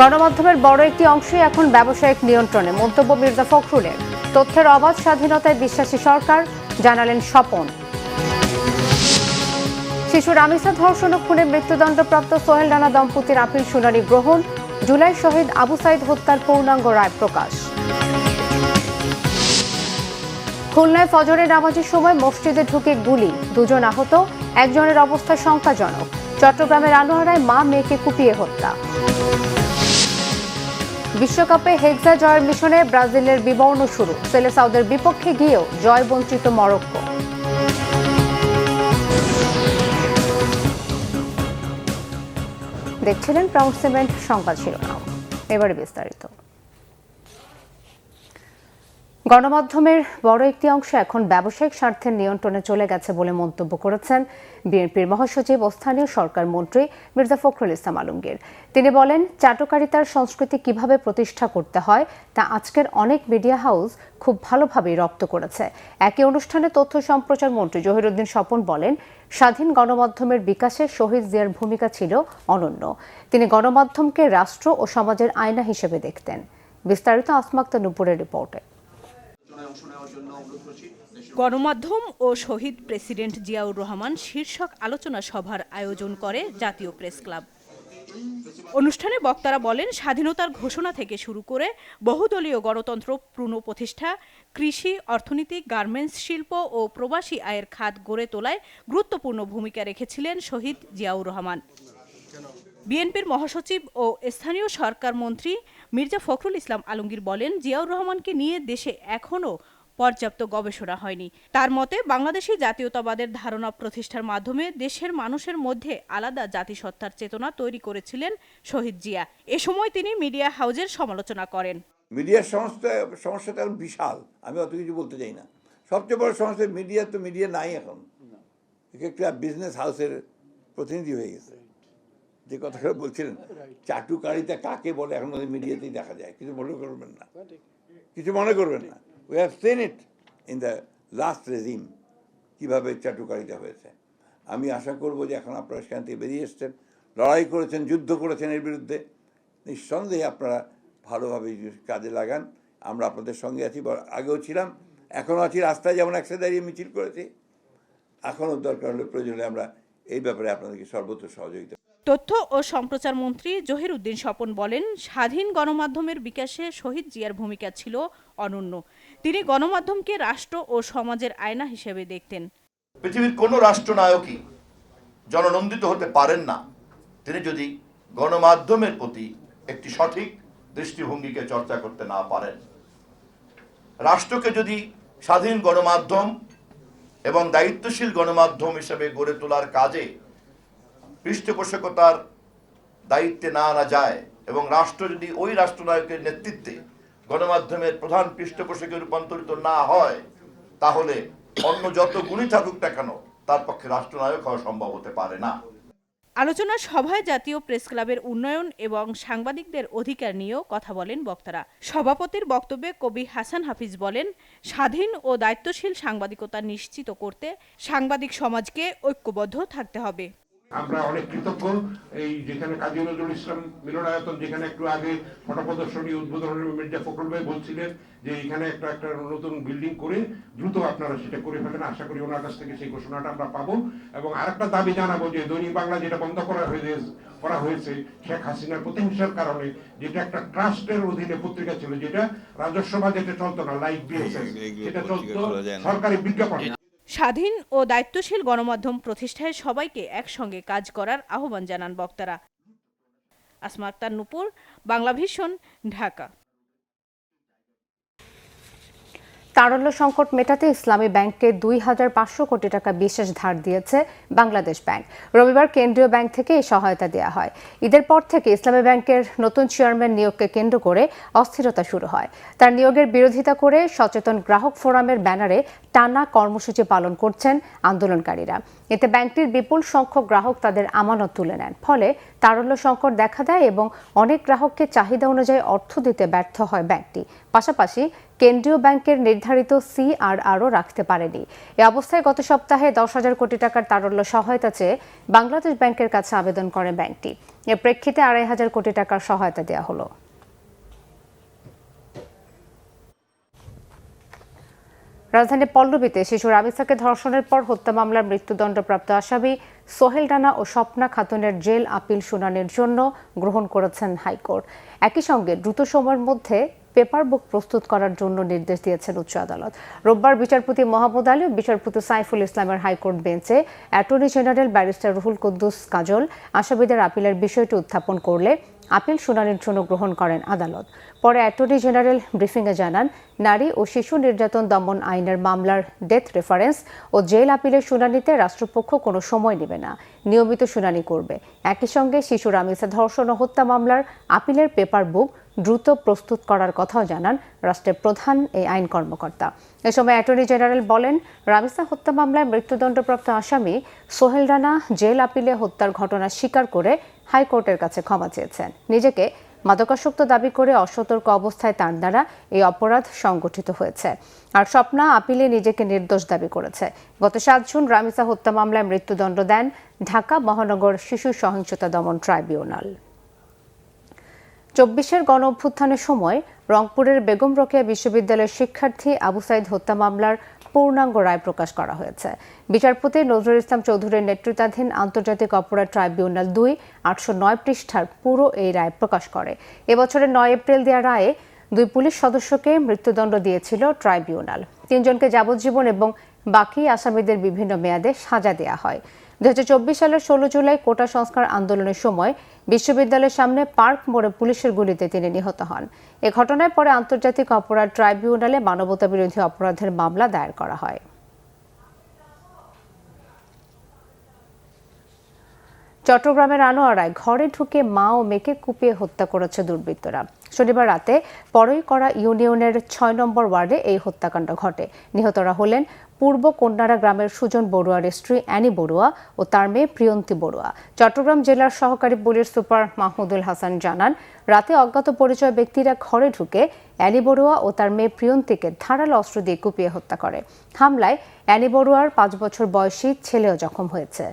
গণমাধ্যমের বড় একটি অংশই এখন ব্যবসায়িক নিয়ন্ত্রণে, মন্তব্য মির্জা ফখরুলের। তথ্যের অবাধ স্বাধীনতায় বিশ্বাসী সরকার, জানালেন স্বপন। শিশু রামিসা ধর্ষণ ও খুনে মৃত্যুদণ্ডপ্রাপ্ত সোহেল রানা দম্পতির আপিল শুনানি গ্রহণ, জুলাই শহীদ আবু সাইদ হত্যার পূর্ণাঙ্গ রায় প্রকাশ। খুলনায় ফজরের নামাজের সময় মসজিদে ঢুকে গুলি, দুজন আহত, একজনের অবস্থা শঙ্কাজনক। চট্টগ্রামের আনোয়ারায় মা মেয়েকে কুপিয়ে হত্যা। বিশ্বকাপে হেক্সা জয়ের মিশনে ব্রাজিলের বিবর্ণ শুরু, সেলেসাউদের বিপক্ষে গিয়েও জয় বঞ্চিত মরক্কো। দেখছিলেন প্রাউড সিমেন্ট সংবাদ শিরোনাম, এবারে বিস্তারিত। গণমাধ্যমের বড় একটি অংশ এখন ব্যবসায়িক স্বার্থের নিয়ন্ত্রণে চলে গেছে বলে মন্তব্য করেছেন বিএনপির মহাসচিব ও স্থানীয় সরকার মন্ত্রী মির্জা ফখরুল ইসলাম আলমগীর। তিনি বলেন, চাটুকারিতার সংস্কৃতি কিভাবে প্রতিষ্ঠা করতে হয় তা আজকের অনেক মিডিয়া হাউস খুব ভালোভাবেই রপ্ত করেছে। একই অনুষ্ঠানে তথ্য সম্প্রচার মন্ত্রী জহিরুদ্দিন স্বপন বলেন, স্বাধীন গণমাধ্যমের বিকাশে শহীদ জিয়ার ভূমিকা ছিল অনন্য। তিনি গণমাধ্যমকে রাষ্ট্র ও সমাজের আয়না হিসেবে দেখতেন। বিস্তারিত আসমা আক্তার নূপুরের রিপোর্টে। গণমাধ্যম ও শহীদ প্রেসিডেন্ট জিয়াউর রহমান শীর্ষক আলোচনা সভার আয়োজন করে জাতীয় প্রেস ক্লাব। অনুষ্ঠানে বক্তারা বলেন, স্বাধীনতার ঘোষণা থেকে শুরু করে বহুদলীয় গণতন্ত্র পুনঃপ্রতিষ্ঠা, কৃষি, অর্থনীতি, গার্মেন্টস শিল্প ও প্রবাসী আয়ের খাত গড়ে তোলায় গুরুত্বপূর্ণ ভূমিকা রেখেছিলেন শহীদ জিয়াউর রহমান। বিএনপির মহাসচিব ও স্থানীয় সরকার মন্ত্রী মির্জা ফখরুল ইসলাম আলমগীর বলেন, জিয়াউর রহমানকে নিয়ে দেশে এখনও পর্যাপ্ত গবেষণা হয়নি। তার মতে, বাংলাদেশি জাতীয়তাবাদের ধারণা প্রতিষ্ঠার মাধ্যমে দেশের মানুষের মধ্যে আলাদা জাতিসত্তার চেতনা তৈরি করেছিলেন শহীদ জিয়া। এ সময় তিনি মিডিয়া হাউজের সমালোচনা করেন। মিডিয়ার সমস্যাটা বিশাল, আমি অত কিছু বলতে চাই না। সবচেয়ে বড় সমস্যা মিডিয়া, তো মিডিয়া নাই এখন, একটা বিজনেস হাউসের প্রতিনিধি হয়ে গেছে। যে কথাটা বলছিলেন, চাটুকারিতা কাকে বলে এখন মিডিয়াতেই দেখা যায়। কিছু মনে করবেন না, কিছু মনে করবেন না। We have seen it in the last regime, কীভাবে চাটুকারিতা হয়েছে। আমি আশা করব যে এখন আপনারা সেখান থেকে বেরিয়ে এসছেন, লড়াই করেছেন, যুদ্ধ করেছেন এর বিরুদ্ধে। নিঃসন্দেহে আপনারা ভালোভাবে কাজে লাগান। আমরা আপনাদের সঙ্গে আছি, আগেও ছিলাম, এখনও আছি। রাস্তায় যেমন একসাথে দাঁড়িয়ে মিছিল করেছি, এখনও দরকার হলে প্রয়োজন হলে আমরা এই ব্যাপারে আপনাদেরকে সর্বত্র সহযোগিতা। তথ্য ও সম্প্রচার মন্ত্রী জহিরুদ্দিন স্বপন বলেন, স্বাধীন গণমাধ্যমের বিকাশে শহীদ জিয়ার ভূমিকা ছিল অনন্য। তিনি গণমাধ্যমকে রাষ্ট্র ও সমাজের আয়না হিসেবে দেখতেন। পৃথিবীর কোনো রাষ্ট্রনায়কই জননন্দিত হতে পারেন না তিনি যদি গণমাধ্যমের প্রতি একটি সঠিক দৃষ্টিভঙ্গিকে চর্চা করতে না পারেন। রাষ্ট্রকে যদি স্বাধীন গণমাধ্যম এবং দায়িত্বশীল গণমাধ্যম হিসেবে গড়ে তোলার কাজে পৃষ্ঠপোষকতার দায়িত্বে না আনা যায় এবং রাষ্ট্র যদি ওই রাষ্ট্রনায়কের নেতৃত্বে গণমাধ্যমের প্রধান পৃষ্ঠপোষকে রূপান্তরিত না হয়, তাহলে অন্য যত গুণী থাকুক না কেন তার পক্ষে রাষ্ট্রনায়ক হওয়া সম্ভব হতে পারে না। আলোচনা সভায় জাতীয় প্রেস ক্লাবের উন্নয়ন এবং সাংবাদিকদের অধিকার নিয়েও কথা বলেন বক্তারা। সভাপতির বক্তব্যে কবি হাসান হাফিজ বলেন, স্বাধীন ও দায়িত্বশীল সাংবাদিকতা নিশ্চিত করতে সাংবাদিক সমাজকে ঐক্যবদ্ধ থাকতে হবে। আমরা অনেক কৃতজ্ঞ। এই যেখানে কাজী নজরুল ইসলাম মিলনায়তন, যেখানে একটু আগে ফটো প্রদর্শনী উদ্বোধনের মির্জা ফখরুল ভাই বলছিলেন যে এখানে একটা নতুন বিল্ডিং করে দ্রুত আপনারা সেটা করে ফেলেন। আশা করি ওনার কাছ থেকে সেই ঘোষণাটা আমরা পাবো। এবং আরেকটা দাবি জানাবো যে দৈনিক বাংলা যেটা বন্ধ করা হয়েছে শেখ হাসিনার প্রতিহিংসার কারণে, যেটা একটা ট্রাস্টের অধীনে পত্রিকা ছিল, যেটা রাজস্ব বাজেটে চলতো না, লাইভ বিএসএস, সেটা চলতো সরকারি বিজ্ঞাপন। স্বাধীন ও দায়িত্বশীল গণমাধ্যম প্রতিষ্ঠায় সবাইকে একসঙ্গে কাজ করার আহ্বান জানান বক্তারা। আসমা আক্তার নূপুর, বাংলা ভিশন, ঢাকা। তারল্য সংকট মেটাতে ইসলামী ব্যাংককে ২৫০০ কোটি টাকা বিশেষ ধার দিয়েছে বাংলাদেশ ব্যাংক। রবিবার কেন্দ্রীয় ব্যাংক থেকে এই সহায়তা দেওয়া হয়। ঈদের পর থেকে ইসলামী ব্যাংকের নতুন চেয়ারম্যান নিয়োগকে কেন্দ্র করে অস্থিরতা শুরু হয়। তার নিয়োগের বিরোধিতা করে সচেতন গ্রাহক ফোরামের ব্যানারে টানা কর্মসূচি পালন করছেন আন্দোলনকারীরা। এতে ব্যাংকটির বিপুল সংখ্যক গ্রাহক তাদের আমানত তুলে নেন। ফলে তারল্য সংকট দেখা দেয় এবং অনেক গ্রাহককে চাহিদা অনুযায়ী অর্থ দিতে ব্যর্থ হয় ব্যাংকটি। পাশাপাশি কেন্দ্রীয় ব্যাংকের নির্ধারিত CRRও রাখতে পারেনি। এ অবস্থায় গত সপ্তাহে 10,000 কোটি টাকার তারল্য সহায়তা চেয়ে বাংলাদেশ ব্যাংকের কাছে আবেদন করে ব্যাংকটি। এর প্রেক্ষিতে 2,500 কোটি টাকার সহায়তা দেওয়া হলো। রাজধানী পল্লবীতে শিশু রামিসাকে ধর্ষণের পর হত্যা মামলার মৃত্যুদণ্ডপ্রাপ্ত আসামি সোহেল রানা ও স্বপ্না খাতুনের জেল আপিল শুনানির জন্য গ্রহণ করেছেন হাইকোর্ট। একই সঙ্গে দ্রুত সময়ের মধ্যে পেপার বুক প্রস্তুত করার জন্য নির্দেশ দিয়েছেন উচ্চ আদালত। রোববার বিচারপতি মোহাম্মদ আলী ও বিচারপতি সাইফুল ইসলামের হাইকোর্ট বেঞ্চে attorney general barrister Ruhul Quddus Kajal আসামিদের আপিলের বিষয়টি উত্থাপন করলে আপিল শুনানির জন্য গ্রহণ করেন আদালত। পরে অ্যাটর্নি জেনারেল ব্রিফিংয়ে জানান, নারী ও শিশু নির্যাতন দমন আইনের মামলার ডেথ রেফারেন্স ও জেল আপিলের শুনানিতে রাষ্ট্রপক্ষ কোনো সময় নেবে না, নিয়মিত শুনানি করবে। একই সঙ্গে শিশু রামিসা ধর্ষণ ও হত্যা মামলার আপিলের পেপার বুক দ্রুত প্রস্তুত করার কথাও জানান রাষ্ট্রের প্রধান এই আইন কর্মকর্তা। এ সময় অ্যাটর্নি জেনারেল বলেন, রামিসা হত্যা মামলায় মৃত্যুদণ্ডপ্রাপ্ত আসামি সোহেল রানা জেল আপিলে হত্যার ঘটনা স্বীকার করে হাইকোর্টের কাছে ক্ষমা চেয়েছেন। নিজেকে মাদকাসক্ত দাবি করে অসতর্ক অবস্থায় তার দ্বারা এই অপরাধ সংগঠিত হয়েছে। আর স্বপ্না আপিলে নিজেকে নির্দোষ দাবি করেছে। গত 7 জুন রামিসা হত্যা মামলায় মৃত্যুদণ্ড দেন ঢাকা মহানগর শিশু সহিংসতা দমন ট্রাইব্যুনাল। 24-এর গণ অভ্যুত্থানের সময় রংপুরের বেগম রোকেয়া বিশ্ববিদ্যালয়ের শিক্ষার্থী আবু সাইদ হত্যা মামলার পূর্ণাঙ্গ রায় প্রকাশ করা হয়েছে। বিচারপতি নজরুল ইসলাম চৌধুরীর নেতৃত্বাধীন আন্তর্জাতিক অপরাধ ট্রাইব্যুনাল 2 809 পৃষ্ঠার পুরো এই রায় প্রকাশ করে। এবছরের 9 এপ্রিল দেওয়া রায়ে 2 পুলিশ সদস্যকে মৃত্যুদণ্ড দিয়েছিল ট্রাইব্যুনাল। 3 জনকে যাবজ্জীবন এবং বাকি আসামিদের বিভিন্ন মেয়াদে সাজা দেওয়া হয়। 2024 সালের 16 জুলাই কোটা সংস্কার আন্দোলনের সময় বিশ্ববিদ্যালয়ের সামনে পার্ক মোড়ে পুলিশের গুলিতে তিনি নিহত হন। এ ঘটনায় পরে আন্তর্জাতিক অপরাধ ট্রাইব্যুনালে মানবতাবিরোধী অপরাধের মামলা দায়ের করা হয়। চট্টগ্রামের আনোয়ারায় ঘরে ঢুকে মা ও মেয়েকে কুপিয়ে হত্যা করেছে দুর্বৃত্তরা। শনিবার রাতে পরইকড়া ইউনিয়নের 6 নম্বর ওয়ার্ডে এই হত্যাকাণ্ড ঘটে। নিহতরা হলেন পূর্ব কন্যারা গ্রামের সুজন বড়ুয়ার স্ত্রী অ্যানি বড়ুয়া ও তার মেয়ে প্রিয়ন্তী বড়ুয়া। চট্টগ্রাম জেলার সহকারী পুলিশ সুপার মাহমুদুল হাসান জানান, রাতে অজ্ঞাত পরিচয় ব্যক্তিরা ঘরে ঢুকে অ্যানি বড়ুয়া ও তার মেয়ে প্রিয়ন্তীকে ধারালো অস্ত্র দিয়ে কুপিয়ে হত্যা করে। হামলায় অ্যানি বড়ুয়ার 5 বছর বয়সী ছেলেও জখম হয়েছে।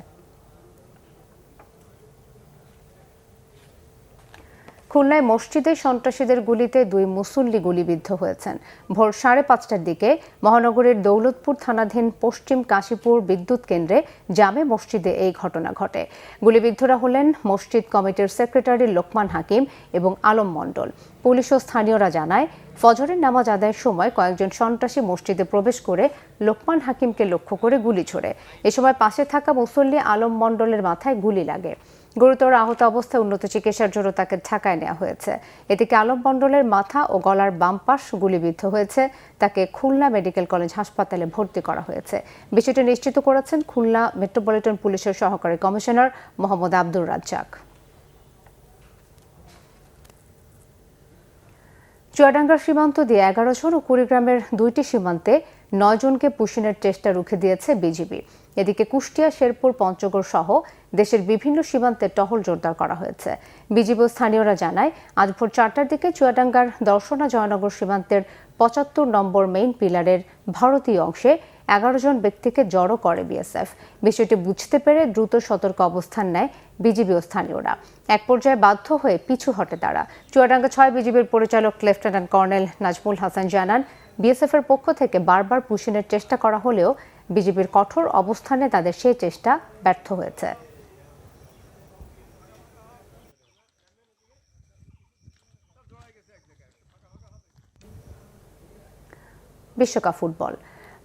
খুলনায় মসজিদে সন্ত্রাসীদের গুলিতে 2 মুসল্লি গুলিবিদ্ধ হয়েছেন। ভোর 5:30টার দিকে মহানগরের দৌলতপুর থানাধীন পশ্চিম কাশীপুর বিদ্যুৎ কেন্দ্রে জামে মসজিদে এই ঘটনা ঘটে। গুলিবিদ্ধরা হলেন মসজিদ কমিটির সেক্রেটারি লোকমান হাকিম এবং আলম মণ্ডল। পুলিশ ও স্থানীয়রা জানায়, ফজরের নামাজ আদায়ের সময় কয়েকজন সন্ত্রাসী মসজিদে প্রবেশ করে লোকমান হাকিমকে লক্ষ্য করে গুলি ছোড়ে। এ সময় পাশে থাকা মুসল্লি আলম মণ্ডলের মাথায় গুলি লাগে। গুরুতর আহত অবস্থায় উন্নত চিকিৎসার জন্য তাকে ঢাকায় নেওয়া হয়েছে। এদিকে আলম মণ্ডলের মাথা ও গলার বাম পাশ গুলিবিদ্ধ হয়েছে। তাকে খুলনা মেডিকেল কলেজ হাসপাতালে ভর্তি করা হয়েছে। বিষয়টি নিশ্চিত করেছেন খুলনা মেট্রোপলিটন পুলিশের সহকারী কমিশনার মোহাম্মদ আব্দুর রাজ্জাক। চুয়াডাঙ্গার সীমান্ত দিয়ে 11 জন ও কুড়িগ্রামের 2টি সীমান্তে 9 জনকে পুশিনের চেষ্টা রুখে দিয়েছে বিজিবি। এদিকে কুষ্টিয়া, শেরপুর, পঞ্চগড় সহ দেশের বিভিন্ন সীমান্তে টহল জোরদার করা হয়েছে। বিজিবি ও স্থানীয়রা জানায়, আজ ভোর 4টার দিকে চুয়াডাঙ্গার দর্শনা জয়নগর সীমান্তের 75 নম্বর মেইন পিলারের ভারতীয় অংশে 11 জন ব্যক্তিকে জড়ো করে বিএসএফ। বিষয়টি বুঝতে পেরে দ্রুত সতর্ক অবস্থান নেয় বিজিবি ও স্থানীয়রা। এক পর্যায়ে বাধ্য হয়ে পিছু হটে তারা। চুয়াডাঙ্গা 6 বিজিবির পরিচালক লেফটেন্যান্ট কর্নেল নাজমুল হাসান জানান, বিএসএফের পক্ষ থেকে বারবার পুশিনের চেষ্টা করা হলেও বিজিবির কঠোর অবস্থানে তাদের সেই চেষ্টা ব্যর্থ হয়েছে। বিশ্বকাপ ফুটবল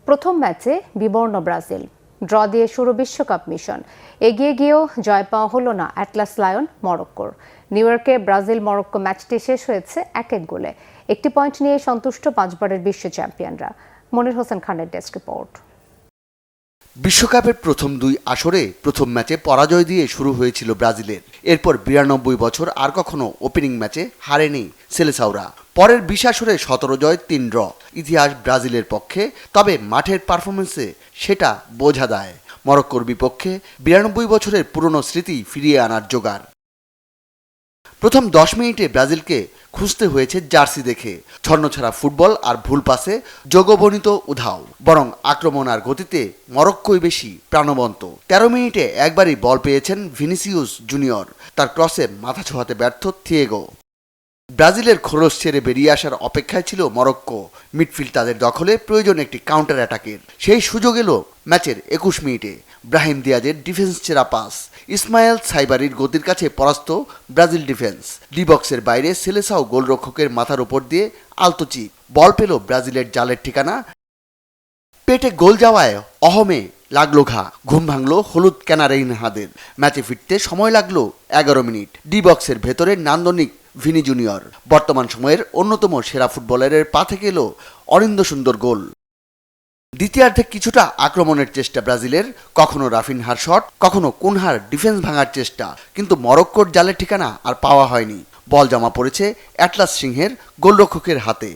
প্রথম ম্যাচে বিবর্ণ ব্রাজিল। ড্র দিয়ে শুরু বিশ্বকাপ মিশন। এগিয়ে গিয়েও জয় পাওয়া হলো না অ্যাটলাস লায়ন মরক্কোর। নিউ ইয়র্কে ব্রাজিল মরক্কো ম্যাচটি শেষ হয়েছে 1-1 গোলে। একটি পয়েন্ট নিয়ে সন্তুষ্ট 5 বারের বিশ্ব চ্যাম্পিয়নরা। মনির হোসেন খানের ডেস্ক রিপোর্ট। বিশ্বকাপের প্রথম 2 আসরে প্রথম ম্যাচে পরাজয় দিয়ে শুরু হয়েছিল ব্রাজিলের। এরপর 92 বছর আর কখনো ওপেনিং ম্যাচে হারেনি সেলেসাওরা। পরের 20 আসরে 17 জয় 3 ড্র, ইতিহাস ব্রাজিলের পক্ষে। তবে মাঠের পারফরমেন্সে সেটা বোঝা দেয় মরক্কোর বিপক্ষে 92 বছরের পুরনো স্মৃতি ফিরিয়ে আনার জোগাড়। প্রথম 10 মিনিটে ব্রাজিলকে খুঁজতে হয়েছে জার্সি দেখে। ছন্নছাড়া ফুটবল আর ভুল পাসে যোগবর্ণিত উধাও, বরং আক্রমণ আর গতিতে মরক্কোই বেশি প্রাণবন্ত। 13 মিনিটে একবারই বল পেয়েছেন ভিনিসিউস জুনিয়র, তার ক্রসে মাথা ছোঁয়াতে ব্যর্থ থিয়েগো। ব্রাজিলের খোলস ছেড়ে বেরিয়ে আসার অপেক্ষায় ছিল মরক্কো। মিডফিল্ড তাদের দখলে, প্রয়োজন একটি কাউন্টার অ্যাটাকের। সেই সুযোগ এলো ম্যাচের 21 মিনিটে। ব্রাহিম দিয়াজের ডিফেন্স ছেড়া পাস, ইসমাইল সাইবারির গতির কাছে পরাস্ত ব্রাজিল ডিফেন্স। ডি বক্সের বাইরে সেলেসাও গোলরক্ষকের মাথার উপর দিয়ে আলতো চিপ। বল পেল ব্রাজিলের জালের ঠিকানা। পেটে গোল যাওয়ায় অহমে লাগলো ঘা, ঘুম ভাঙলো হলুদ ক্যানারেইনহাদের। ম্যাচে ফিরতে সময় লাগলো 11 মিনিট। ডি বক্সের ভেতরে নান্দনিক ভিনি জুনিয়র, বর্তমান সময়ের অন্যতম সেরা ফুটবলারের পা থেকে এলো অরিন্দ সুন্দর গোল। দ্বিতীয়ার্ধে কিছুটা আক্রমণের চেষ্টা ব্রাজিলের, কখনো রাফিনহার শট, কখনো কুনহার ডিফেন্স ভাঙার চেষ্টা, কিন্তু মরক্কোর জালের ঠিকানা আর পাওয়া হয়নি। বল জমা পড়েছে অ্যাটলাস সিংহের গোলরক্ষকের হাতে।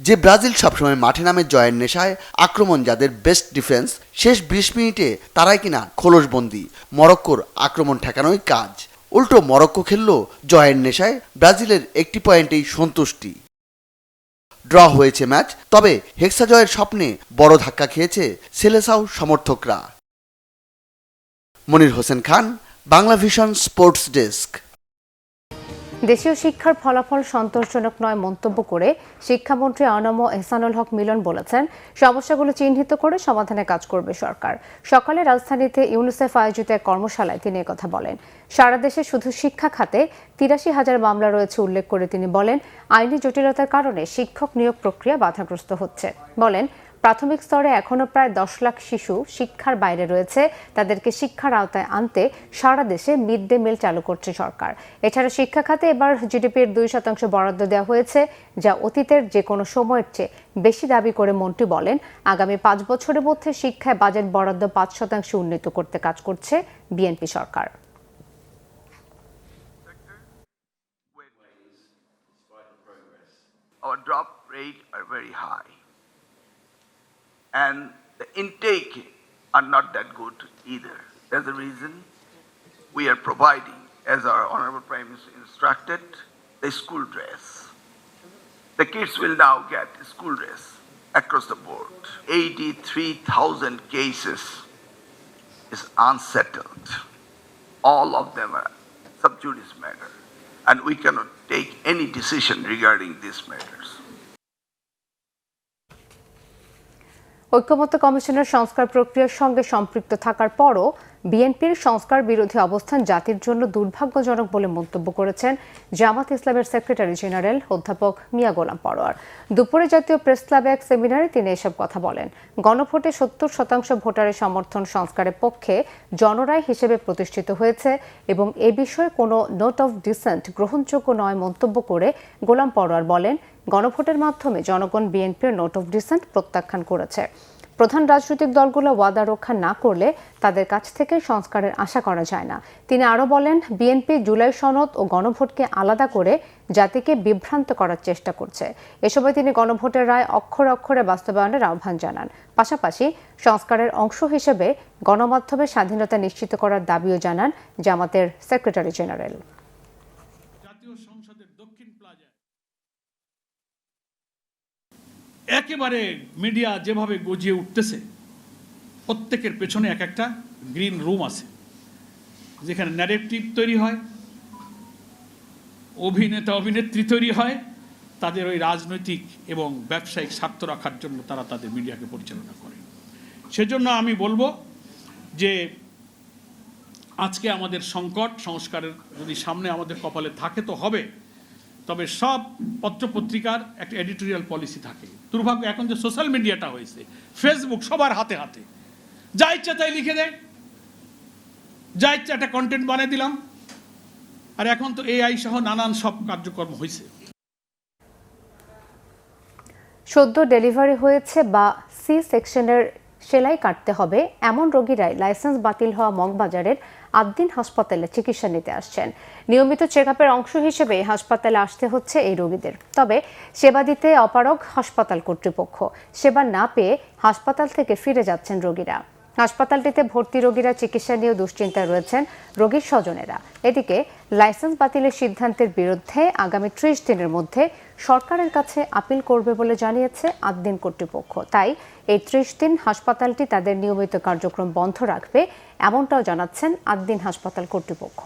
যে ব্রাজিল সবসময় মাঠে নামে জয়ের নেশায়, আক্রমণ যাদের বেস্ট ডিফেন্স, শেষ 20 মিনিটে তারাই কিনা খোলসবন্দি। মরক্কোর আক্রমণ ঠেকানোই কাজ। উল্টো মরক্কো খেলল জয়ের নেশায়, ব্রাজিলের একটি পয়েন্টেই সন্তুষ্টি। ড্র হয়েছে ম্যাচ, তবে হেক্সা জয়ের স্বপ্নে বড় ধাক্কা খেয়েছে সেলেসাও সমর্থকরা। Monir Hossain Khan, Bangla vision sports desk. দেশীয় শিক্ষার ফলাফল সন্তোষজনক নয় মন্তব্য করে শিক্ষামন্ত্রী আনম এহসানুল হক মিলন বলেছেন, সমস্যাগুলো চিহ্নিত করে সমাধানে কাজ করবে সরকার। সকালে রাজধানীতে ইউনিসেফ আয়োজিত এক কর্মশালায় তিনি কথা বলেন। সারা দেশে শুধু শিক্ষা খাতে 83,000 মামলা রয়েছে উল্লেখ করে তিনি বলেন, আইনি জটিলতার কারণে শিক্ষক নিয়োগ প্রক্রিয়া বাধাগ্রস্ত হচ্ছে। বলেন, প্রাথমিক স্তরে এখনো প্রায় 10 লাখ শিশু শিক্ষার বাইরে রয়েছে। তাদেরকে শিক্ষার আওতায় আনতে সারা দেশে মিড ডে মিল চালু করছে সরকার। এছাড়া শিক্ষা খাতে এবার জিডিপির 2% বরাদ্দ দেওয়া হয়েছে, যা অতীতের যে কোনো সময়ের চেয়ে বেশি দাবি করে মন্ত্রী বলেন, আগামী 5 বছরের মধ্যে শিক্ষায় বাজেট বরাদ্দ 5% উন্নীত করতে কাজ করছে BNP Sarkar. Our drop rate are very high, and the intake are not that good either. That's the reason we are providing, as our Honorable Prime Minister instructed, the school dress. The kids will now get school dress across the board. 83,000 cases is unsettled. All of them are sub judice matter, and we cannot take any decision regarding these matters. ঐক্যমত্য কমিশনের সংস্কার প্রক্রিয়ার সঙ্গে সম্পৃক্ত থাকার পরও বিএনপির সংস্কার বিরোধী অবস্থান জাতির জন্য দুর্ভাগ্যজনক বলে মন্তব্য করেছেন জামাত ইসলামের সেক্রেটারি জেনারেল অধ্যাপক মিয়া গোলাম পরোয়ার। দুপুরে জাতীয় প্রেস ক্লাবে এক সেমিনারে তিনি এসব কথা বলেন। গণভোটে 70% ভোটারের সমর্থন সংস্কারের পক্ষে জনরায় হিসেবে প্রতিষ্ঠিত হয়েছে এবং এ বিষয়ে কোনো নোট অফ ডিসেন্ট গ্রহণযোগ্য নয় মন্তব্য করে গোলাম পরোয়ার বলেন, গণভোটের মাধ্যমে জনগণ বিএনপির নোট অফ ডিসেন্ট প্রত্যাখ্যান করেছে। প্রধান রাজনৈতিক দলগুলো ওয়াদা রক্ষা না করলে তাদের কাছ থেকে সংস্কারের আশা করা যায় না। তিনি আরও বলেন, বিএনপি জুলাই সনদ ও গণভোটকে আলাদা করে জাতিকে বিভ্রান্ত করার চেষ্টা করছে। এ সময় তিনি গণভোটের রায় অক্ষরে অক্ষরে বাস্তবায়নের আহ্বান জানান। পাশাপাশি সংস্কারের অংশ হিসেবে গণমাধ্যমের স্বাধীনতা নিশ্চিত করার দাবিও জানান জামাতের সেক্রেটারি জেনারেল। জাতীয় সংসদের দক্ষিণ প্লাজায় একেবারে মিডিয়া যেভাবে গজিয়ে উঠতেছে, প্রত্যেকের পেছনে এক একটা গ্রিন রুম আছে, যেখানে ন্যারেটিভ তৈরি হয়, অভিনেতা অভিনেত্রী তৈরি হয়, তাদের ওই রাজনৈতিক এবং ব্যবসায়িক স্বার্থ রাখার জন্য তারা তাদের মিডিয়াকে পরিচালনা করে। সেজন্য আমি বলবো যে আজকে আমাদের সংকট সংস্কারের যদি সামনে আমাদের কপালে থাকে তো হবে, তবে সব পত্রপত্রিকার একটা এডিটোরিয়াল পলিসি থাকে। দুর্ভাগ্য এখন যে সোশ্যাল মিডিয়াটা হয়েছে, ফেসবুক সবার হাতে হাতে, যা ইচ্ছা তাই লিখে দেয়, যা ইচ্ছা একটা কন্টেন্ট বানিয়ে দিলাম। আর এখন তো এআই সহ নানান সব কার্যক্রম হয়েছে। সদ্য ডেলিভারি হয়েছে বা সি সেকশনের সেলাই কাটতে হবে এমন রোগীরাই লাইসেন্স বাতিল হওয়া মগবাজারের আদ্দিন হাসপাতালে চিকিৎসা নিতে আসছেন। নিয়মিত চেকআপের অংশ হিসেবে হাসপাতালে আসতে হচ্ছে এই রোগীদের। তবে সেবা দিতে অপারগ হাসপাতাল কর্তৃপক্ষ। সেবা না পেয়ে হাসপাতাল থেকে ফিরে যাচ্ছেন রোগীরা। হাসপাতালটিতে ভর্তি রোগীরা চিকিৎসা নিয়েও দুশ্চিন্তায় রয়েছেন রোগীর স্বজনেরা। এদিকে লাইসেন্স বাতিলের সিদ্ধান্তের বিরুদ্ধে আগামী 30 দিনের মধ্যে সরকারের কাছে আপিল করবে বলে জানিয়েছে আদ্দিন কর্তৃপক্ষ। তাই এই 30 দিন হাসপাতালটি তাদের নিয়মিত কার্যক্রম বন্ধ রাখবে, এমনটাও জানাচ্ছেন আদ্দিন হাসপাতাল কর্তৃপক্ষ।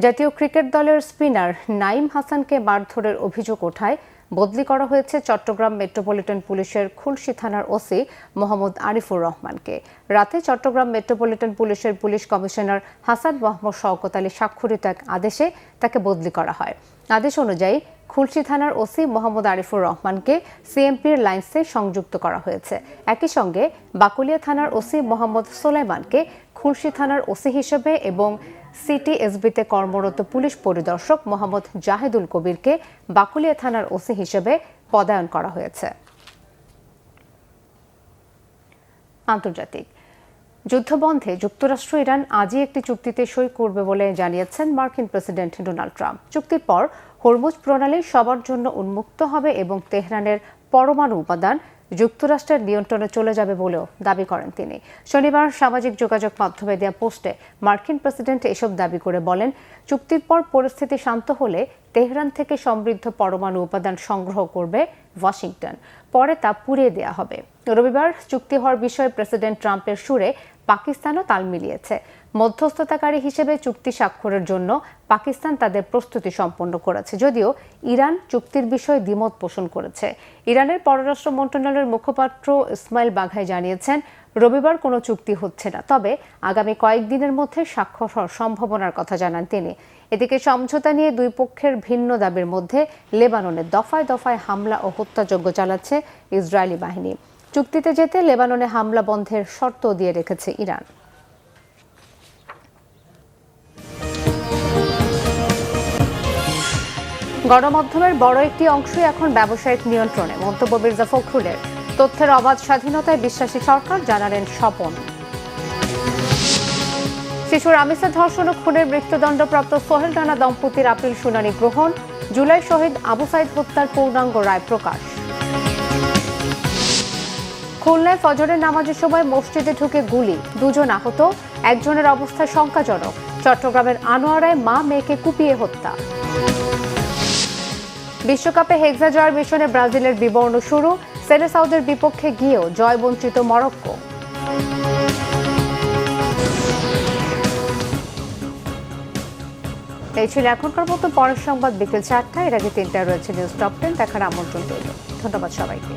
জাতীয় ক্রিকেট দলের স্পিনার নাঈম হাসানকে মারধরের অভিযোগ ওঠায় বদলি করা হয়েছে চট্টগ্রাম মেট্রোপলিটন পুলিশের খুলশী থানার ওসি মোহাম্মদ আরিফুর রহমানকে। রাতে চট্টগ্রাম মেট্রোপলিটন পুলিশের পুলিশ কমিশনার হাসান মোহাম্মদ শওকত আলী স্বাক্ষরিত এক আদেশে তাকে বদলি করা হয়। আদেশ অনুযায়ী খুলশী থানার ওসি মোহাম্মদ আরিফুর রহমানকে সিএমপির লাইন্সে সংযুক্ত করা হয়েছে। একই সঙ্গে বাকুলিয়া থানার ওসি মোহাম্মদ সোলাইমানকে খুলশী থানার ওসি হিসেবে এবং সিটিএসবিতে কর্মরত পুলিশ পরিদর্শক মোহাম্মদ জাহেদুল কবিরকে বাকুলিয়া থানার ওসি হিসেবে পদায়ন করা হয়েছে। আন্তর্জাতিক যুদ্ধবন্ধে যুক্তরাষ্ট্র ইরান আজই একটি চুক্তিতে সই করবে বলে জানিয়েছেন মার্কিন প্রেসিডেন্ট ডোনাল্ড ট্রাম্প। চুক্তির পর হরমুজ প্রণালী সবার জন্য উন্মুক্ত হবে এবং তেহরানের পরমাণু উপাদান যুক্তরাষ্ট্রের নিয়ন্ত্রণে চলে যাবে বলেও দাবি করেন তিনি। শনিবার সামাজিক যোগাযোগ মাধ্যমে দেওয়া পোস্টে মার্কিন প্রেসিডেন্ট এসব দাবি করে বলেন, চুক্তির পর পরিস্থিতি শান্ত হলে তেহরান থেকে সমৃদ্ধ পরমাণু উপাদান সংগ্রহ করবে ওয়াশিংটন, পরে তা পুড়িয়ে দেওয়া হবে। রবিবার চুক্তি হওয়ার বিষয়ে প্রেসিডেন্ট ট্রাম্পের সুরে পাকিস্তানও তাল মিলিয়েছে। মধ্যস্থতাকারী হিসেবে চুক্তি স্বাক্ষরের জন্য পাকিস্তান তাদের প্রস্তুতি সম্পন্ন করেছে, যদিও ইরান চুক্তির বিষয়ে দ্বিমত পোষণ করেছে। ইরানের পররাষ্ট্র মন্ত্রণালয়ের মুখপাত্র ইসমাইল বাঘাই জানিয়েছেন, রবিবার কোনো চুক্তি হচ্ছে না, তবে আগামী কয়েকদিনের মধ্যে স্বাক্ষর হওয়ার সম্ভাবনার কথা জানান তিনি। এদিকে সমঝোতা নিয়ে দুই পক্ষের ভিন্ন দাবির মধ্যে লেবাননে দফায় দফায় হামলা ও হত্যাযজ্ঞ চালাচ্ছে ইসরায়েলি বাহিনী। চুক্তিতে যেতে লেবাননে হামলা বন্ধের শর্ত দিয়ে রেখেছে ইরান। গণমাধ্যমের বড় একটি অংশই এখন ব্যবসায়িক নিয়ন্ত্রণে, মন্তব্য মির্জা ফখরুলের। তথ্যের অবাধ স্বাধীনতায় বিশ্বাসী সরকার, জানালেন স্বপন। শিশুর আমিষা ধর্ষণ ও খুনের মৃত্যুদণ্ডপ্রাপ্ত সোহেল রানা দম্পতির আপিল শুনানি গ্রহণ। জুলাই শহীদ আবু সাইদ হত্যার পূর্ণাঙ্গ রায় প্রকাশ। খুলনায় ফজরের নামাজের সময় মসজিদে ঢুকে গুলি, 2 জন আহত, একজনের অবস্থা শঙ্কাজনক। চট্টগ্রামের আনোয়ারায় মা মেয়েকে কুপিয়ে হত্যা। বিশ্বকাপে হেক্সা জয়ের মিশনে ব্রাজিলের বিবর্ণ শুরু। সেলেসাউদের বিপক্ষে গিয়েও জয় বঞ্চিত মরক্কো। এই ছিল এখনকার মতো। পরের সংবাদ বিকেল 4টায়। এর আগে 3টায় রয়েছে নিউজ টপ 10 দেখার আমন্ত্রণ রইল। ধন্যবাদ সবাইকে।